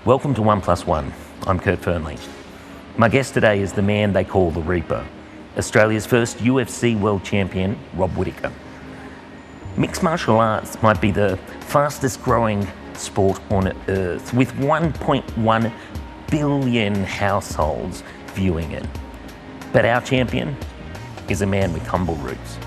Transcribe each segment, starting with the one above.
Welcome to 1+1. I'm Kurt Fearnley. My guest today is the man they call the Reaper, Australia's first UFC world champion, Rob Whittaker. Mixed martial arts might be the fastest growing sport on earth, with 1.1 billion households viewing it. But our champion is a man with humble roots.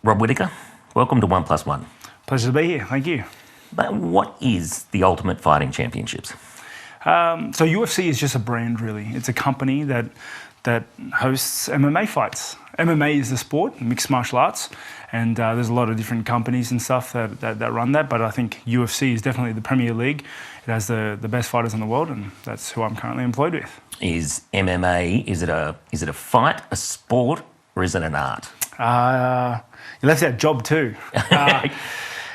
Rob Whittaker, welcome to 1+1. Pleasure to be here, thank you. But what is the Ultimate Fighting Championships? So UFC is just a brand, really. It's a company that hosts MMA fights. MMA is the sport, mixed martial arts, and there's a lot of different companies and stuff that run that, but I think UFC is definitely the Premier League. It has the best fighters in the world, and that's who I'm currently employed with. Is MMA, is it a fight, a sport, or is it an art? You left that job too.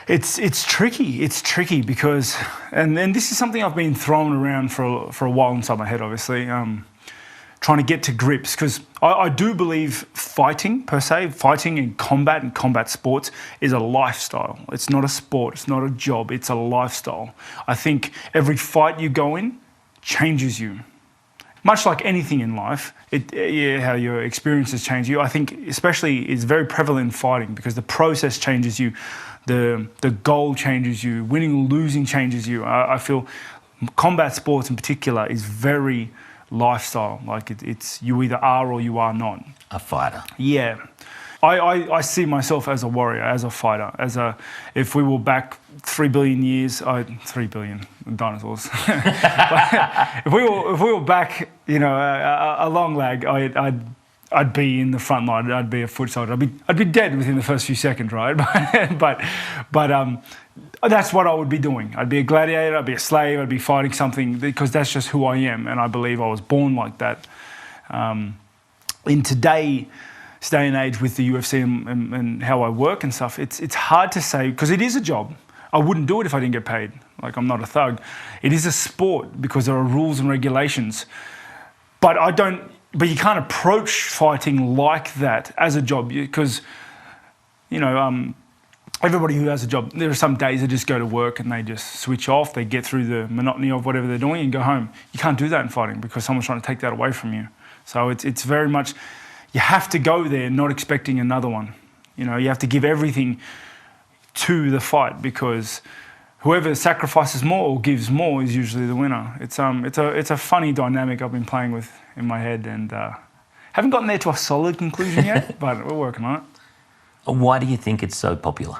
It's tricky. It's tricky because, and this is something I've been throwing around for a while inside my head, obviously, trying to get to grips, because I do believe fighting per se, fighting and combat sports is a lifestyle. It's not a sport. It's not a job. It's a lifestyle. I think every fight you go in changes you. Much like anything in life, how your experiences change you, I think especially is very prevalent in fighting, because the process changes you, the goal changes you, winning or losing changes you. I feel combat sports in particular is very lifestyle. Like it's you either are or you are not. A fighter. Yeah. I see myself as a warrior, as a fighter, if we were back 3 billion years, 3 billion dinosaurs. if we were back, a long lag, I'd be in the front line. I'd be a foot soldier. I'd be dead within the first few seconds, right? but that's what I would be doing. I'd be a gladiator. I'd be a slave. I'd be fighting something, because that's just who I am, and I believe I was born like that. In today's day and age with the UFC and how I work and stuff, it's hard to say, because it is a job. I wouldn't do it if I didn't get paid. Like, I'm not a thug. It is a sport because there are rules and regulations. But you can't approach fighting like that as a job, because, everybody who has a job, there are some days they just go to work and they just switch off, they get through the monotony of whatever they're doing and go home. You can't do that in fighting because someone's trying to take that away from you. So it's very much, you have to go there not expecting another one. You have to give everything to the fight, because whoever sacrifices more or gives more is usually the winner. It's a funny dynamic I've been playing with in my head, and haven't gotten there to a solid conclusion yet, but we're working on it. Why do you think it's so popular?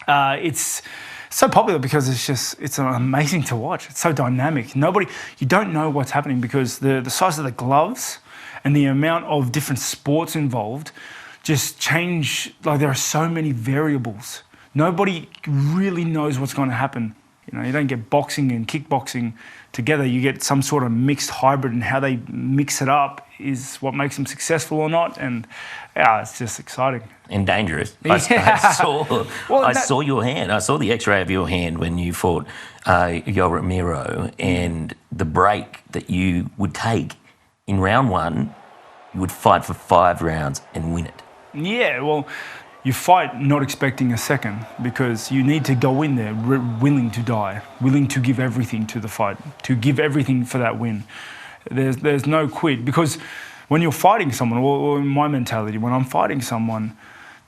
It's so popular because it's amazing to watch. It's so dynamic. You don't know what's happening, because the size of the gloves and the amount of different sports involved just change. Like, there are so many variables. Nobody really knows what's going to happen. You don't get boxing and kickboxing together. You get some sort of mixed hybrid, and how they mix it up is what makes them successful or not. And it's just exciting. And dangerous. Yeah. I saw your hand. I saw the X-ray of your hand when you fought Yoel Romero, and the break that you would take in round one, you would fight for 5 rounds and win it. Yeah, well, you fight not expecting a second, because you need to go in there willing to die, willing to give everything to the fight, to give everything for that win. There's no quit, because when you're fighting someone, or in my mentality, when I'm fighting someone,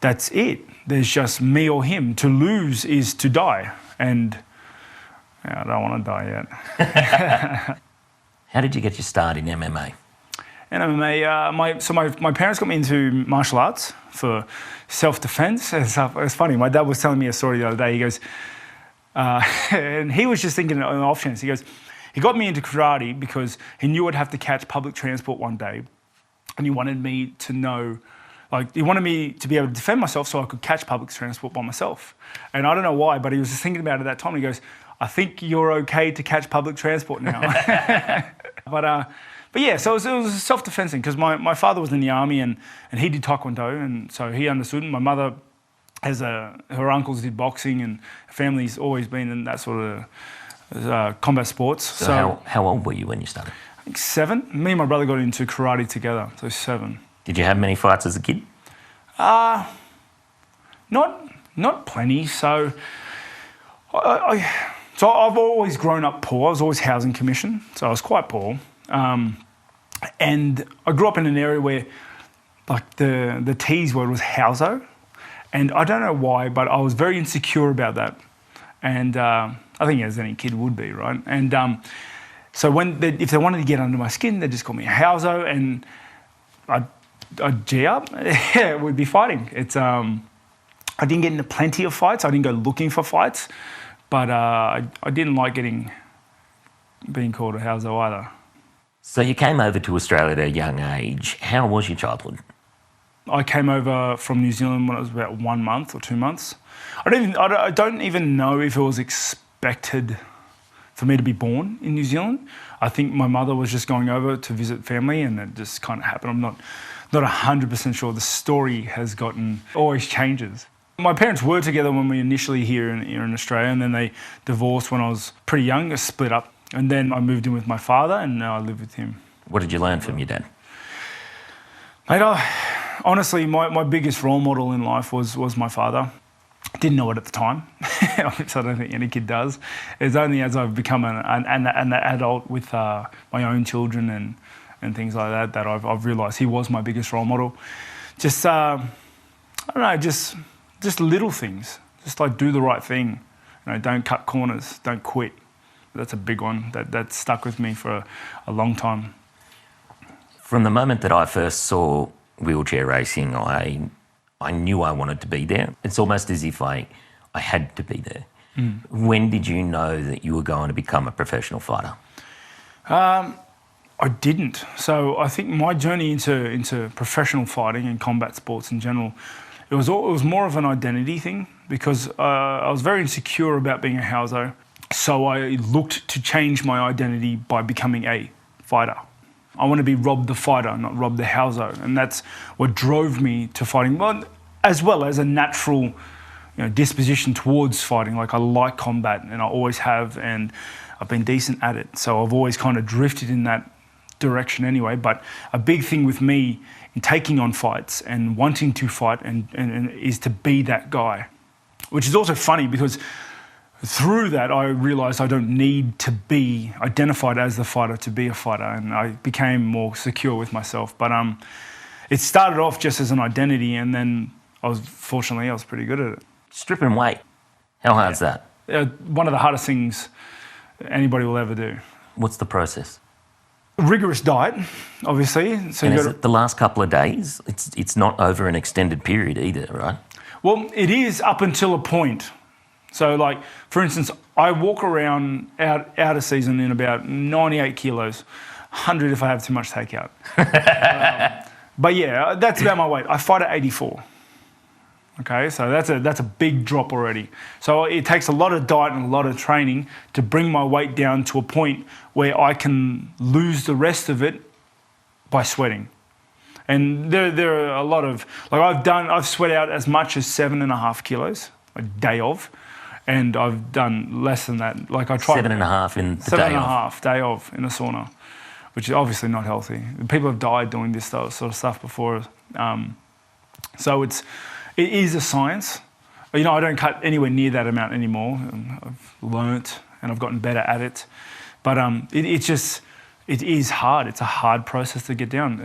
that's it. There's just me or him. To lose is to die, and I don't want to die yet. How did you get your start in MMA? In MMA, my parents got me into martial arts for self-defense and stuff. It's funny, my dad was telling me a story the other day. He goes, And he was just thinking on the off chance. He goes, he got me into karate because he knew I'd have to catch public transport one day. And he wanted me to know, like, he wanted me to be able to defend myself so I could catch public transport by myself. And I don't know why, but he was just thinking about it at that time. He goes, I think you're okay to catch public transport now. But yeah, so it was a self-defense thing because my father was in the army and he did taekwondo, and so he understood. And my mother her uncles did boxing, and her family's always been in that sort of combat sports. So how old were you when you started? I think 7. Me and my brother got into karate together, so 7. Did you have many fights as a kid? Not plenty. So I've always grown up poor. I was always housing commission, so I was quite poor. And I grew up in an area where, like, the tease word was houso, and I don't know why, but I was very insecure about that. And I think as any kid would be, right? And so if they wanted to get under my skin, they'd just call me houso, and I'd G up. Yeah, we'd be fighting. I didn't get into plenty of fights. I didn't go looking for fights, but I didn't like being called a houso either. So you came over to Australia at a young age. How was your childhood? I came over from New Zealand when I was about 1 month or 2 months. I don't even know if it was expected for me to be born in New Zealand. I think my mother was just going over to visit family, and it just kind of happened. I'm not 100% sure. The story has always changes. My parents were together when we initially here in Australia, and then they divorced when I was pretty young, split up. And then I moved in with my father, and now I live with him. What did you learn from your dad? Mate, honestly, my biggest role model in life was my father. Didn't know it at the time, which I don't think any kid does. It's only as I've become an adult with my own children and things like that I've realised he was my biggest role model. Just, I don't know, just little things. Just like do the right thing. Don't cut corners, don't quit. That's a big one that stuck with me for a long time. From the moment that I first saw wheelchair racing, I knew I wanted to be there. It's almost as if I had to be there. Mm. When did you know that you were going to become a professional fighter? I didn't. So I think my journey into professional fighting and combat sports in general, it was more of an identity thing because I was very insecure about being a houso. So I looked to change my identity by becoming a fighter. I want to be Rob the fighter, not Rob the houso. And that's what drove me to fighting, as well as a natural disposition towards fighting. Like, I like combat, and I always have, and I've been decent at it. So I've always kind of drifted in that direction anyway. But a big thing with me in taking on fights and wanting to fight and is to be that guy, which is also funny because through that, I realised I don't need to be identified as the fighter to be a fighter, and I became more secure with myself. But it started off just as an identity, and then I was pretty good at it. Stripping weight, how hard's that? One of the hardest things anybody will ever do. What's the process? Rigorous diet, obviously. So and is it the last couple of days? It's not over an extended period either, right? Well, it is up until a point. So, like, for instance, I walk around out of season in about 98 kilos, 100 if I have too much takeout. But yeah, that's about my weight. I fight at 84. Okay, so that's a big drop already. So it takes a lot of diet and a lot of training to bring my weight down to a point where I can lose the rest of it by sweating. And there are a lot of, like, I've sweat out as much as 7.5 kilos a day of. And I've done less than that. Like, I tried 7.5 in the day of. 7.5 day of in a sauna, which is obviously not healthy. People have died doing this sort of stuff before. So it is a science. I don't cut anywhere near that amount anymore. I've learnt and I've gotten better at it. But it is hard. It's a hard process to get down.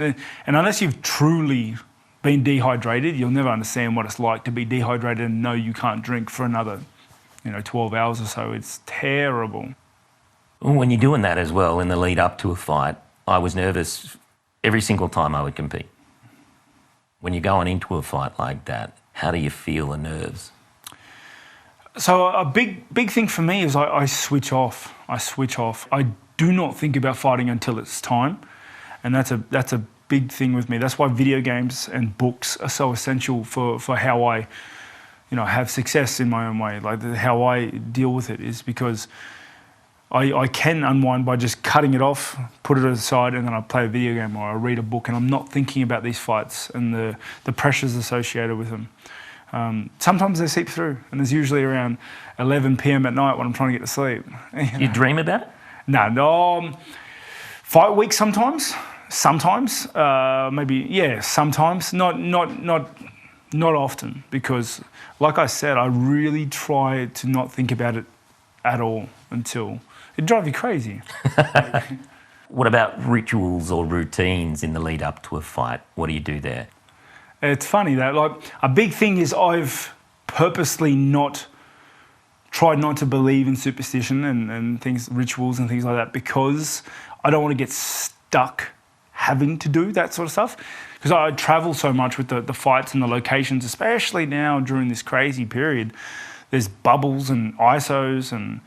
And unless you've truly been dehydrated, you'll never understand what it's like to be dehydrated and know you can't drink for another 12 hours or so. It's terrible. When you're doing that as well in the lead up to a fight, I was nervous every single time I would compete. When you're going into a fight like that, how do you feel the nerves? So a big thing for me is I switch off. I do not think about fighting until it's time, and that's a big thing with me. That's why video games and books are so essential for how I, have success in my own way. Like how I deal with it is because I can unwind by just cutting it off, put it aside, and then I play a video game or I read a book, and I'm not thinking about these fights and the pressures associated with them. Sometimes they seep through, and it's usually around 11 p.m. at night when I'm trying to get to sleep. You dream about it? No. Fight week sometimes, maybe sometimes. Not often, because, like I said, I really try to not think about it at all until it drives you crazy. What about rituals or routines in the lead up to a fight? What do you do there? It's funny that, like, a big thing is I've purposely tried not to believe in superstition and things, rituals and things like that, because I don't want to get stuck having to do that sort of stuff. Because I travel so much with the fights and the locations, especially now during this crazy period. There's bubbles and ISOs and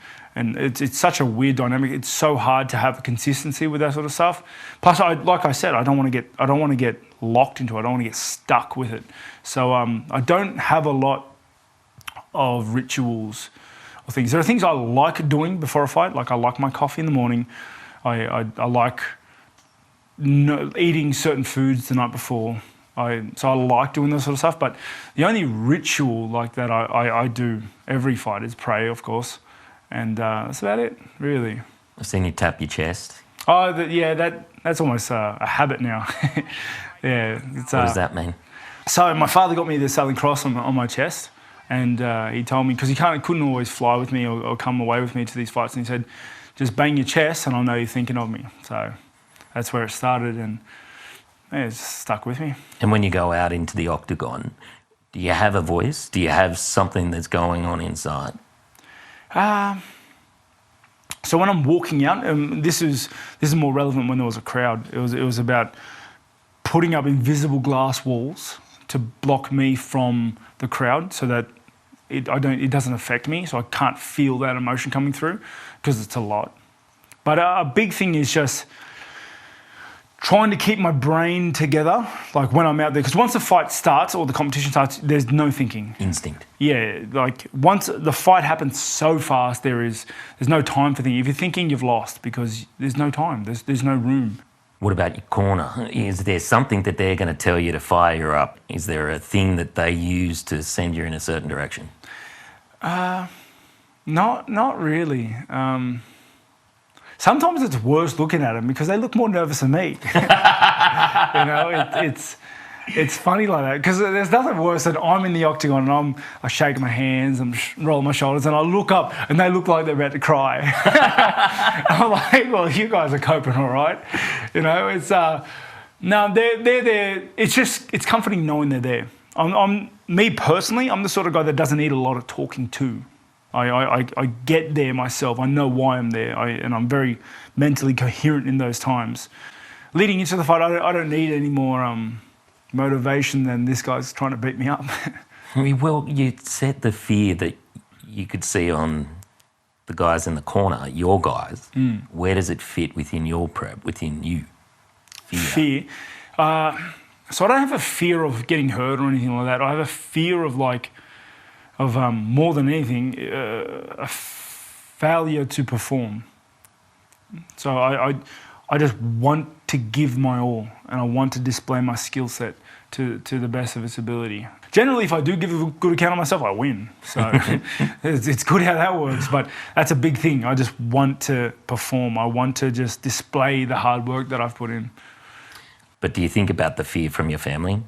it's such a weird dynamic. It's so hard to have a consistency with that sort of stuff. Plus, like I said, I don't want to get locked into it. I don't want to get stuck with it. So I don't have a lot of rituals or things. There are things I like doing before a fight. Like I like my coffee in the morning. I like eating certain foods the night before. So I like doing this sort of stuff. But the only ritual like that I do every fight is pray, of course. And that's about it, really. I've seen you tap your chest. Oh, that's almost a habit now. Yeah. What does that mean? So my father got me the Southern Cross on my chest, and he told me, because he couldn't always fly with me or come away with me to these fights, and he said, just bang your chest and I'll know you're thinking of me. So that's where it started, and it's stuck with me. And when you go out into the octagon, do you have a voice? Do you have something that's going on inside? So when I'm walking out, this is more relevant when there was a crowd. It was about putting up invisible glass walls to block me from the crowd, so that it doesn't affect me, so I can't feel that emotion coming through, because it's a lot. But a big thing is just trying to keep my brain together, like when I'm out there, because once the fight starts or the competition starts, there's no thinking. Instinct. Yeah, like once the fight happens so fast, there's no time for thinking. If you're thinking, you've lost, because there's no time, there's no room. What about your corner? Is there something that they're going to tell you to fire you up? Is there a thing that they use to send you in a certain direction? Not really. Sometimes it's worse looking at them because they look more nervous than me. It's funny like that, because there's nothing worse than I'm in the octagon and I shake my hands, I'm rolling my shoulders, and I look up and they look like they're about to cry. I'm like, well, you guys are coping all right. No, they're there. It's comforting knowing they're there. Me personally, I'm the sort of guy that doesn't need a lot of talking to. I get there myself. I know why I'm there, and I'm very mentally coherent in those times. Leading into the fight, I don't need any more motivation than this guy's trying to beat me up. Well, you said the fear that you could see on the guys in the corner, your guys. Where does it fit within your prep, within you? Fear? So I don't have a fear of getting hurt or anything like that. I have a fear of more than anything, a failure to perform. So I just want to give my all, and I want to display my skill set to the best of its ability. Generally, if I do give a good account of myself, I win. So it's good how that works, but that's a big thing. I just want to perform. I want to just display the hard work that I've put in. But do you think about the fear from your family?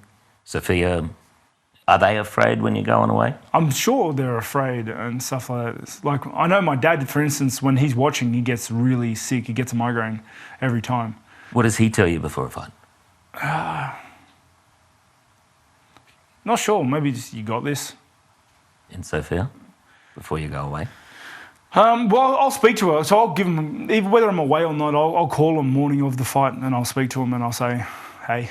Sophia, are they afraid when you're going away? I'm sure they're afraid and stuff like that. It's like, I know my dad, for instance, when he's watching, he gets really sick. He gets a migraine every time. What does he tell you before a fight? Not sure. Maybe just, you got this. And Sophia, before you go away? Well, I'll speak to her. So I'll give him, even whether I'm away or not, I'll call him morning of the fight, and I'll speak to him and I'll say, hey.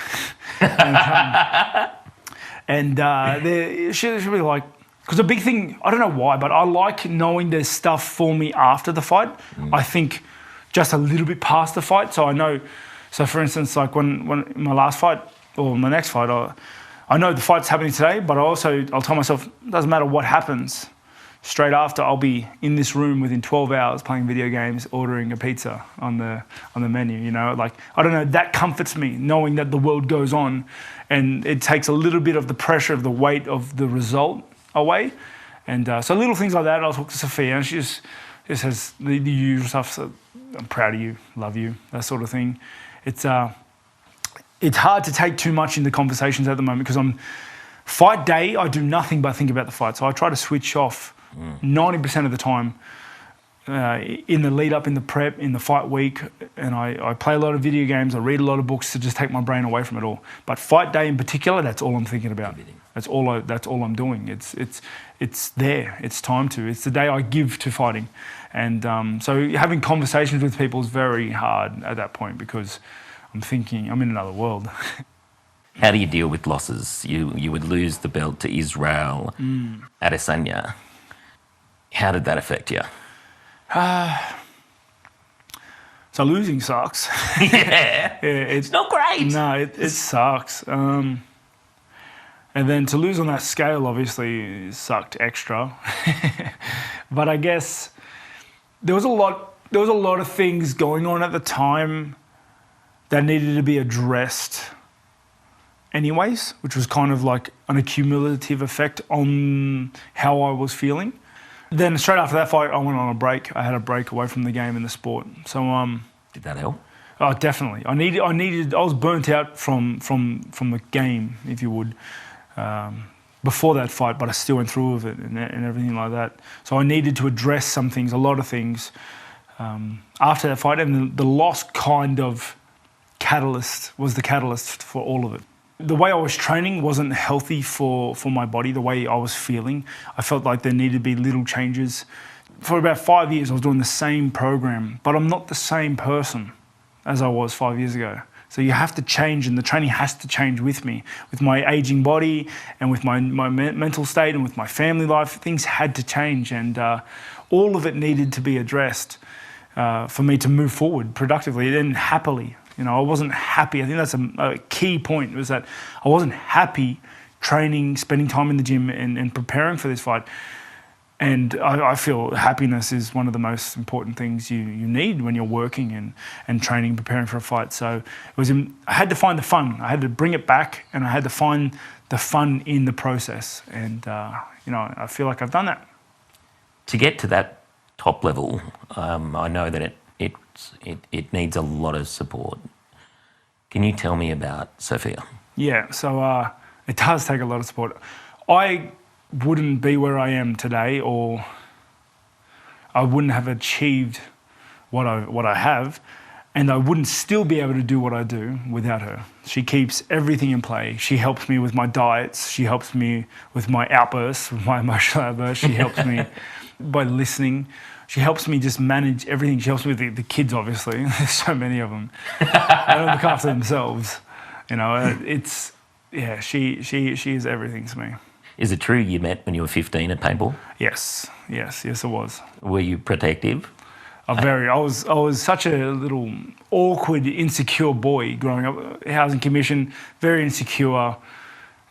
And she'll be like, Because a big thing, I don't know why, but I like knowing there's stuff for me after the fight. I think just a little bit past the fight. So I know, so for instance, like when my last fight or my next fight, I know the fight's happening today, but I'll tell myself, it doesn't matter what happens. Straight after, I'll be in this room within 12 hours playing video games, ordering a pizza on the menu, you know? Like, I don't know, that comforts me, knowing that the world goes on, and it takes a little bit of the pressure of the weight of the result away. And so little things like that, I'll talk to Sophia, and she just has the usual stuff, so I'm proud of you, love you, that sort of thing. It's hard to take too much into conversations at the moment, because fight day, I do nothing but think about the fight. So I try to switch off 90% of the time in the lead up, in the prep, in the fight week, and I play a lot of video games, I read a lot of books to just take my brain away from it all. But fight day in particular, that's all I'm thinking about. That's all I'm doing. It's there. It's time to. It's the day I give to fighting, and so having conversations with people is very hard at that point, because I'm thinking I'm in another world. How do you deal with losses? You would lose the belt to Israel Adesanya. How did that affect you? So losing sucks. Yeah, it's not great. No, it sucks. And then to lose on that scale, obviously, sucked extra. But I guess there was a lot of things going on at the time that needed to be addressed anyways, which was kind of like an accumulative effect on how I was feeling. Then straight after that fight, I went on a break. I had a break away from the game and the sport. So did that help? Oh, definitely. I was burnt out from the game, if you would, before that fight, but I still went through with it and everything like that. So I needed to address some things, a lot of things, after that fight, and the loss kind of was the catalyst for all of it. The way I was training wasn't healthy for my body, the way I was feeling. I felt like there needed to be little changes. For about 5 years, I was doing the same program, but I'm not the same person as I was 5 years ago. So you have to change, and the training has to change with me, with my aging body and with my mental state and with my family life. Things had to change, and all of it needed to be addressed for me to move forward productively and happily. You know, I wasn't happy. I think that's a key point, was that I wasn't happy training, spending time in the gym and preparing for this fight. And I feel happiness is one of the most important things you need when you're working and training, preparing for a fight. So I had to find the fun. I had to bring it back, and I had to find the fun in the process. And, I feel like I've done that. To get to that top level, I know that it needs a lot of support. Can you tell me about Sophia? Yeah, so it does take a lot of support. I wouldn't be where I am today, or I wouldn't have achieved what I have, and I wouldn't still be able to do what I do without her. She keeps everything in play. She helps me with my diets. She helps me with my outbursts, with my emotional outbursts. She helps me by listening. She helps me just manage everything. She helps me with the kids, obviously. There's so many of them. They don't look after themselves. You know, she is everything to me. Is it true you met when you were 15 at paintball? Yes, it was. Were you protective? I was such a little awkward, insecure boy growing up. Housing Commission, very insecure,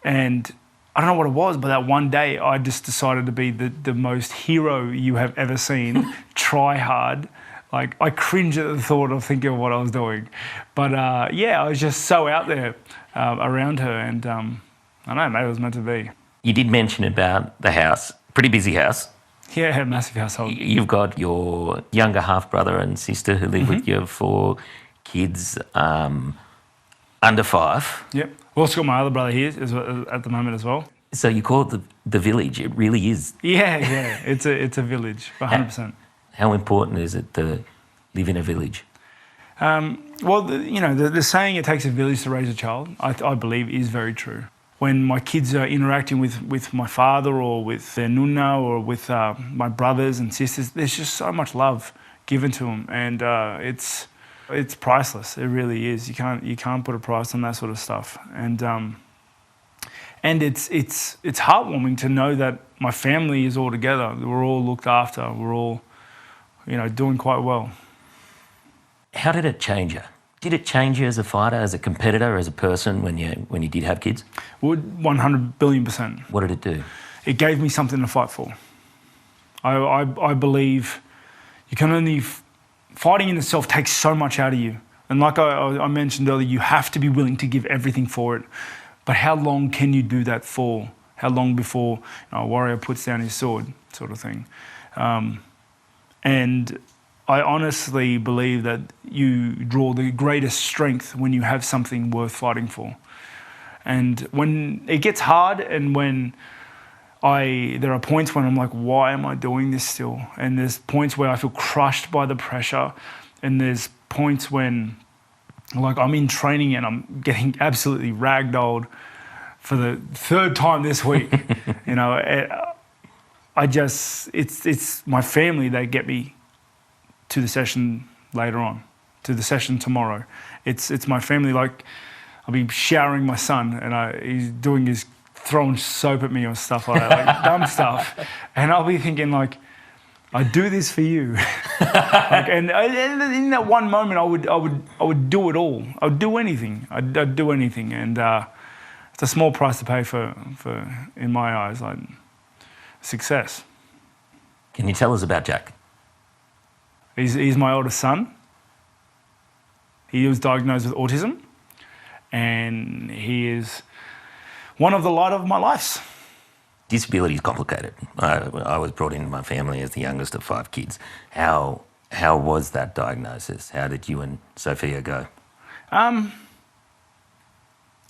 and I don't know what it was, but that one day I just decided to be the most hero you have ever seen. Try hard. Like, I cringe at the thought of thinking of what I was doing. But I was just so out there around her, and I don't know, maybe it was meant to be. You did mention about the house, pretty busy house. Yeah, massive household. You've got your younger half-brother and sister who live with you, 4 kids under 5. Yep. I've also got my other brother here at the moment as well. So you call it the village. It really is. Yeah. It's a village, 100%. How important is it to live in a village? Well, the saying "it takes a village to raise a child," I believe is very true. When my kids are interacting with my father or with their nuna or with my brothers and sisters, there's just so much love given to them, and it's priceless. It really is. You can't put a price on that sort of stuff. And And it's heartwarming to know that my family is all together. We're all looked after. We're all, doing quite well. How did it change you? Did it change you as a fighter, as a competitor, as a person when you did have kids? 100 billion%. What did it do? It gave me something to fight for. I believe you can only... Fighting in itself takes so much out of you. And like I mentioned earlier, you have to be willing to give everything for it. But how long can you do that for? How long before a warrior puts down his sword, sort of thing? And I honestly believe that you draw the greatest strength when you have something worth fighting for. And when it gets hard and when there are points when I'm like, why am I doing this still? And there's points where I feel crushed by the pressure. And there's points when, like, I'm in training and I'm getting absolutely ragdolled for the third time this week. It's my family that get me to the session later on, to the session tomorrow. It's my family. Like, I'll be showering my son and he's doing his throwing soap at me or stuff like that, like dumb stuff. And I'll be thinking, like, I do this for you. And in that one moment, I would do it all. I would do anything. I'd do anything. And it's a small price to pay for in my eyes, like success. Can you tell us about Jack? He's my oldest son. He was diagnosed with autism, and he is one of the light of my life. Disability is complicated. I was brought into my family as the youngest of 5 kids. How was that diagnosis? How did you and Sophia go?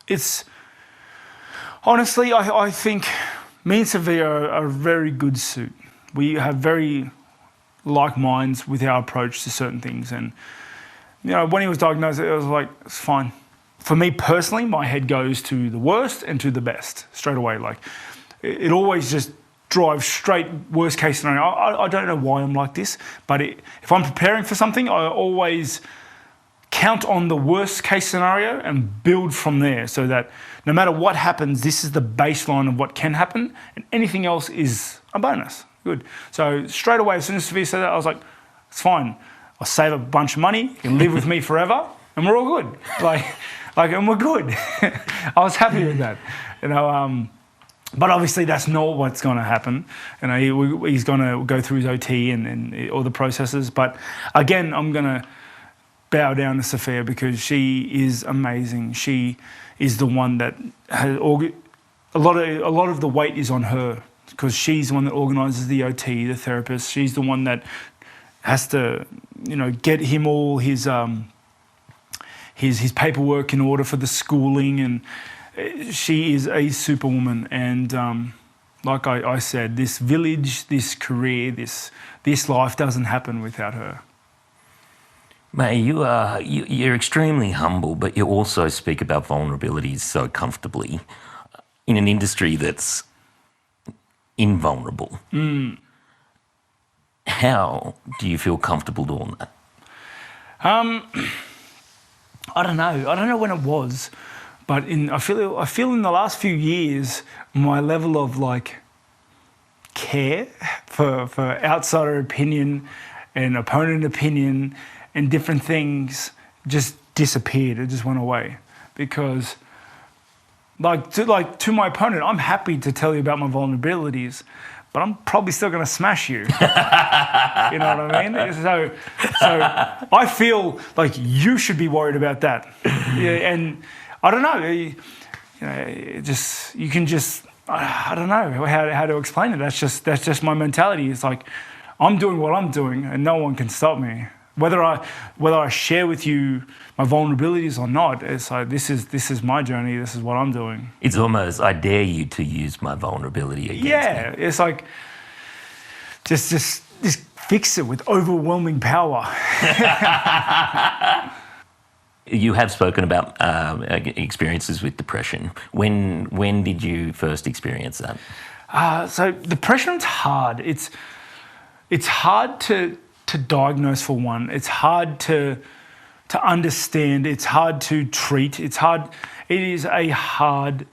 It's honestly, I think me and Sophia are a very good suit. We have very like minds with our approach to certain things. And when he was diagnosed, it was like, it's fine. For me personally, my head goes to the worst and to the best straight away. Like, it always just drives straight worst case scenario. I don't know why I'm like this, but if I'm preparing for something, I always count on the worst case scenario and build from there, so that no matter what happens, this is the baseline of what can happen, and anything else is a bonus. Good. So straight away, as soon as Sophia said that, I was like, it's fine. I'll save a bunch of money, you can live with me forever, and we're all good. And we're good. I was happy with that. But obviously that's not what's going to happen. He's going to go through his OT and all the processes. But again, I'm going to bow down to Sophia because she is amazing. She is the one that has a lot of the weight is on her, because she's the one that organises the OT, the therapist. She's the one that has to, get him all his paperwork in order for the schooling, and she is a superwoman. And like I said, this village, this career, this life doesn't happen without her. Mate, you're extremely humble, but you also speak about vulnerabilities so comfortably in an industry that's invulnerable. How do you feel comfortable doing that? I don't know when it was, but I feel in the last few years my level of care for outsider opinion and opponent opinion and different things just disappeared. It just went away, because to my opponent, I'm happy to tell you about my vulnerabilities, but I'm probably still going to smash you. You know what I mean? So I feel like you should be worried about that. Yeah, and I don't know. I don't know how to explain it. That's just my mentality. It's like, I'm doing what I'm doing, and no one can stop me. Whether I share with you my vulnerabilities or not, it's like, this is my journey. This is what I'm doing. It's almost, I dare you to use my vulnerability against me. Yeah, it's like, just fix it with overwhelming power. You have spoken about experiences with depression. When did you first experience that? So depression's hard. It's hard to diagnose, for one. It's hard to understand. It's hard to treat. It's hard. It is a hard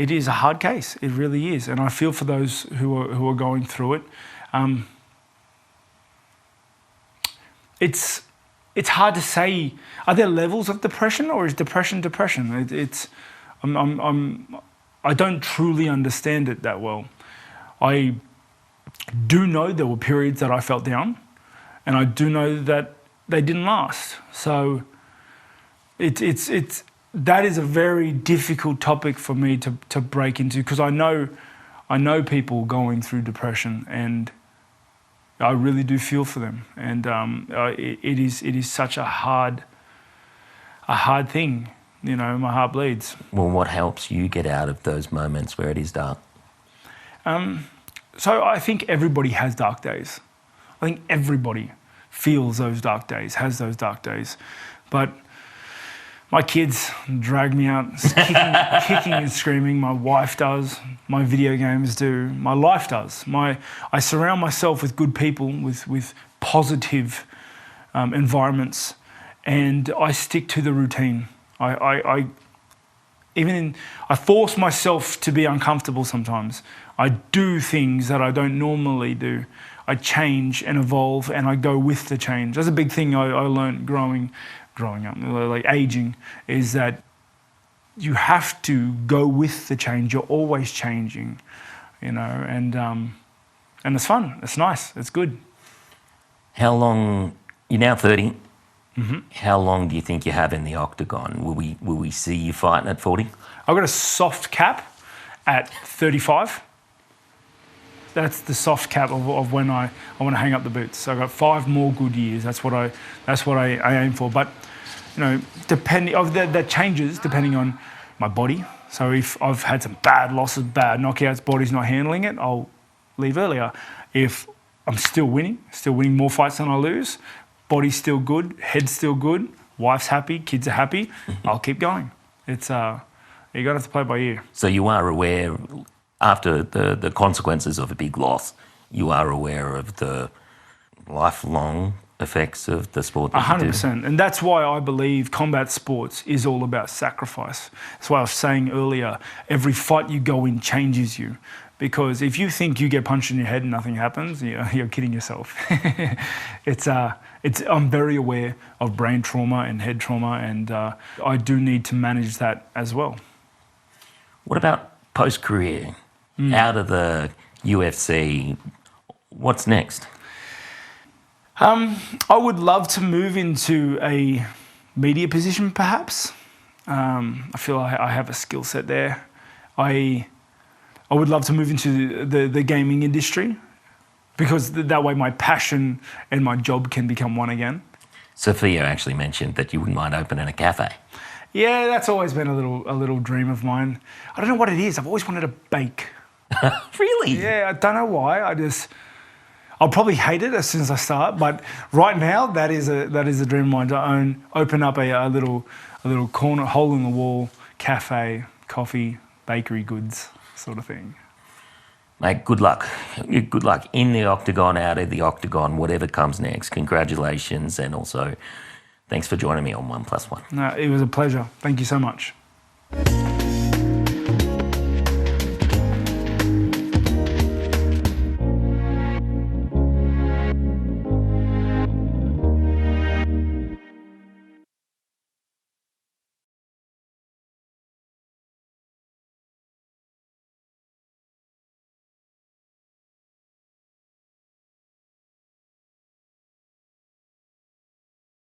it is a hard case. It really is, and I feel for those who are going through it. It's hard to say. Are there levels of depression, or is depression depression? I don't truly understand it that well. I do know there were periods that I felt down, and I do know that they didn't last. So that is a very difficult topic for me to break into, because I know people going through depression, and I really do feel for them. And it is such a hard thing. You know, my heart bleeds. Well, what helps you get out of those moments where it is dark? So I think everybody has dark days. I think everybody feels those dark days, has those dark days. But my kids drag me out kicking and screaming. My wife does. My video games do. My life does. I surround myself with good people, with positive environments, and I stick to the routine. I force myself to be uncomfortable sometimes. I do things that I don't normally do. I change and evolve, and I go with the change. That's a big thing I learned growing up, like aging, is that you have to go with the change. You're always changing, you know, and it's fun. It's nice. It's good. How long? You're now 30. Mm-hmm. How long do you think you have in the octagon? Will we see you fighting at 40? I've got a soft cap at 35. That's the soft cap of when I want to hang up the boots. So I've got 5 more good years. That's what I aim for. But you know, that changes depending on my body. So if I've had some bad losses, bad knockouts, body's not handling it, I'll leave earlier. If I'm still winning more fights than I lose, body's still good, head's still good, wife's happy, kids are happy, I'll keep going. It's you got to have to play by ear. So you are aware, after the consequences of a big loss, you are aware of the lifelong effects of the sport that 100%. And that's why I believe combat sports is all about sacrifice. That's why I was saying earlier, every fight you go in changes you. Because if you think you get punched in your head and nothing happens, you're kidding yourself. I'm very aware of brain trauma and head trauma, and I do need to manage that as well. What about post-career? Out of the UFC, what's next? I would love to move into a media position, perhaps. I feel I have a skill set there. I would love to move into the gaming industry, because that way my passion and my job can become one again. Sophia actually mentioned that you wouldn't mind opening a cafe. Yeah, that's always been a little dream of mine. I don't know what it is. I've always wanted to bake. Really? Yeah, I don't know why. I'll probably hate it as soon as I start, but right now that is a dream of mine, to open up a little corner, hole in the wall cafe, coffee, bakery goods sort of thing. Mate, good luck. Good luck in the octagon, out of the octagon, whatever comes next. Congratulations, and also thanks for joining me on 1+1. No, it was a pleasure. Thank you so much.